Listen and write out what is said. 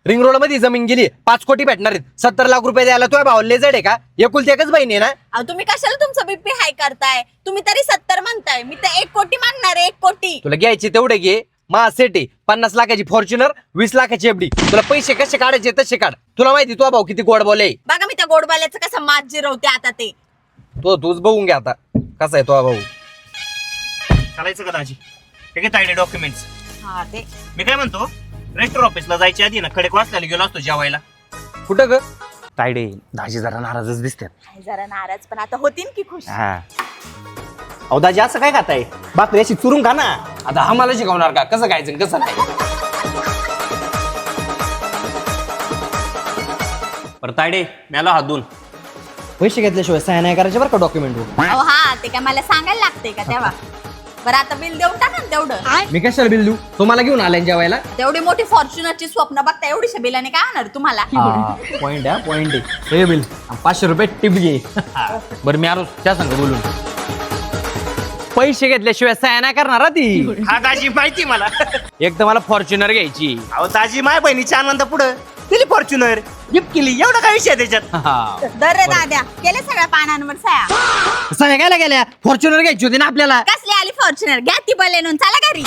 Ring road मध्ये जमीन गेली 5 कोटी भेटणार आहेत. 70 लाख रुपये द्यायला तुझ्या भावाला लेजड आहे का? एकुलती एकच बहीण आहे ना. अहो तुम्ही कशाला तुमचं बीपी हाय करताय? तुम्ही तरी 70 म्हणताय, मी तर 1 कोटी मागणार आहे. 1 कोटी. तुला घ्यायचे तेवढे घे. मा सेट आहे 50 लाखाची फॉर्च्युनर 20 लाखाची एफडी. तुला पैसे कसे काढायचे तसे काढ. तुला माहिती तुझा भाऊ किती गोड बोले. बघा मी त्या गोडबाल्याचं कसं मात जिरवते आता ते. तूच बघून घ्या आता कसा आहे तुझा भाऊ. चालायचं का दाजी? हे घे तायडे डॉक्युमेंट्स. हा ते मी काय म्हणतो, रजिस्टर ऑफिसला जायच्या आधी ना खडक वाचल्याला गेलो असतो जेवायला. कुठं ग? तायडे दाजी जरा नाराजच दिसतात. आहे जरा नाराज, पण आता होतीन की खुश. हा अहो दाजी असं काय खाताय? भाकरी अशी चुरून खा ना. आता आम्हाला शिकवणार का कसं खायचं कसं नाही? बरं तायडे म्याला हात धुवून. पैसे घेतल्याशिवाय सह्या नाही करायचे बरं का डॉक्युमेंट. अहो हा ते काय मला सांगायला लागते का तेव्हा? बरं आता बिल देऊन टाका ना तेवढं. मी कशाला बिल देऊ? तुम्हाला घेऊन आलाय जेवायला. तेवढी मोठी फॉर्च्युनरची स्वप्न बघता एवढीशा बिलाने काय होणार तुम्हाला? पॉइंट आहे पॉइंट आहे. हे बिल 500 रुपये टिप घे. बरं मी आलो त्या संग बोलून. पैसे घेतल्याशिवाय सह्या नाही करणार हा ती. हा दाजी माहिती मला. एक तर मला फॉर्च्युनर घ्यायची. अहो दाजी माय बहिणीच्या आनंद पुढं दिली फॉर्च्युनर गिफ्ट केली. एवढा काय विषय आहे त्याच्यात? दर रे दाद्या केले सगळ्या पानांवर सया. सह्या घ्यायला गेल्या. फॉर्च्युनर घ्यायची होती ना आपल्याला. कसली आली फॉर्च्युनर? घ्या ती बलेनून चला घरी.